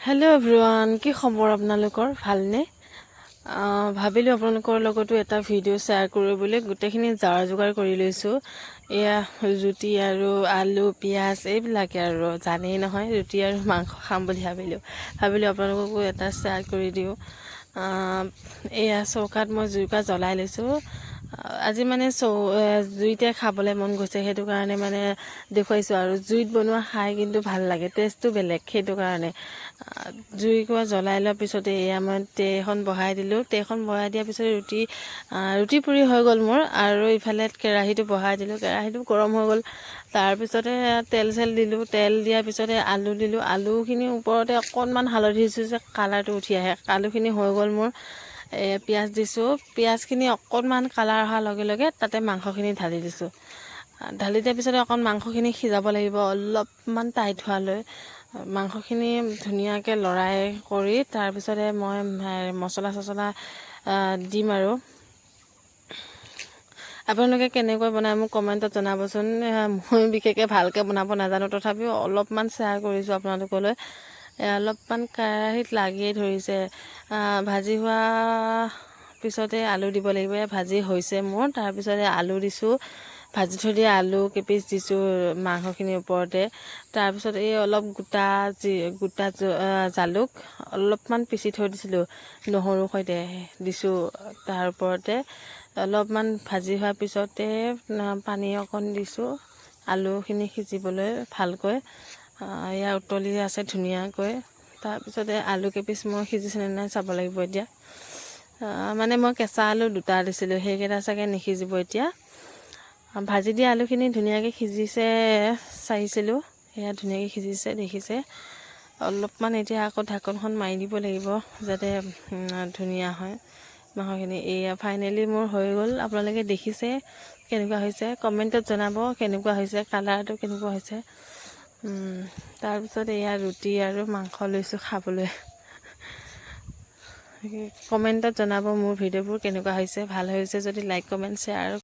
Hello' everyone, কি খবৰ আপোনালোকৰ? ভালনে? ভাবিলোঁ আপোনালোকৰ লগতো এটা ভিডিঅ' শ্বেয়াৰ কৰিবলৈ গোটেইখিনি যোগাৰ কৰি লৈছোঁ। এয়া ৰুটি আৰু আলু পিঁয়াজ এইবিলাকে আৰু জানেই নহয়, ৰুটি আৰু মাংস খাম বুলি ভাবিলোঁ আপোনালোককো এটা শ্বেয়াৰ কৰি দিওঁ। এয়া চৌকাত মই জুইকুৰা জ্বলাই লৈছোঁ। আজি মানে জুইতে খাবলৈ মন গৈছে, সেইটো কাৰণে মানে দেখুৱাইছোঁ। আৰু জুইত বনোৱা খাই কিন্তু ভাল লাগে, টেষ্টটো বেলেগ, সেইটো কাৰণে জুইকুৰা জ্বলাই লোৱাৰ পিছতে এয়া মই ট্ৰে এখন বহাই দিলোঁ। ট্ৰেখন বহাই দিয়াৰ পিছতে ৰুটি পুৰি হৈ গ'ল মোৰ। আৰু ইফালে কেৰাহীটো বহাই দিলোঁ, কেৰাহীটো গৰম হৈ গ'ল। তাৰপিছতে তেল দিলোঁ, তেল দিয়াৰ পিছতে আলু দিলোঁ। আলুখিনি ওপৰতে অকণমান হালধি দিছোঁ যে কালাৰটো উঠি আহে। আলুখিনি হৈ গ'ল মোৰ। পিঁয়াজ দিছোঁ, পিঁয়াজখিনি অকণমান কালাৰ অহাৰ লগে লগে তাতে মাংসখিনি ঢালি দিছোঁ। ঢালি দিয়াৰ পিছতে অকণ মাংসখিনি সিজাব লাগিব, অলপমান টাইট হোৱালৈ। মাংসখিনি ধুনীয়াকৈ লৰাই কৰি তাৰপিছতে মই মছলা দিম। আৰু আপোনালোকে কেনেকৈ বনায় মোক কমেণ্টত জনাবচোন। মই বিশেষকৈ ভালকৈ বনাব নাজানো, তথাপিও অলপমান শ্বেয়াৰ কৰিছোঁ আপোনালোকলৈ। অলপমান কেৰাহীত লাগিয়ে ধৰিছে। ভাজি হোৱা পিছতে আলু দিব লাগিব। ভাজি হৈছে মোৰ। তাৰপিছতে আলু দিছোঁ, ভাজি থৈ দিয়া আলু কেইপিচ দিছোঁ মাংসখিনিৰ ওপৰতে। তাৰপিছত এই অলপ গোটা জালুক অলপমান পিচি থৈ দিছিলোঁ, নহৰুৰ সৈতে দিছোঁ। তাৰ ওপৰতে অলপমান ভাজি হোৱাৰ পিছতে পানী অকণ দিছোঁ আলুখিনি সিজিবলৈ ভালকৈ। এয়া উতলি আছে ধুনীয়াকৈ। তাৰপিছতে আলু কেইপিচ মই সিজিছেনে নাই চাব লাগিব এতিয়া। মানে মই কেঁচা আলু 2টা দিছিলোঁ, সেইকেইটা চাগে নিসিজিব এতিয়া। ভাজি দিয়া আলুখিনি ধুনীয়াকৈ সিজিছে চাইছিলোঁ, সেয়া ধুনীয়াকৈ সিজিছে দেখিছে। অলপমান এতিয়া আকৌ ঢাকনখন মাৰি দিব লাগিব যাতে ধুনীয়া হয় মাংসখিনি। এয়া ফাইনেলি মোৰ হৈ গ'ল। আপোনালোকে দেখিছে কেনেকুৱা হৈছে, কমেণ্টত জনাব কেনেকুৱা হৈছে, কালাৰটো কেনেকুৱা হৈছে। তাৰপিছত এয়া ৰুটি আৰু মাংস লৈছোঁ খাবলৈ। কমেণ্টত জনাব মোৰ ভিডিঅ'বোৰ কেনেকুৱা হৈছে। ভাল হৈছে যদি লাইক কমেণ্ট শ্বেয়াৰ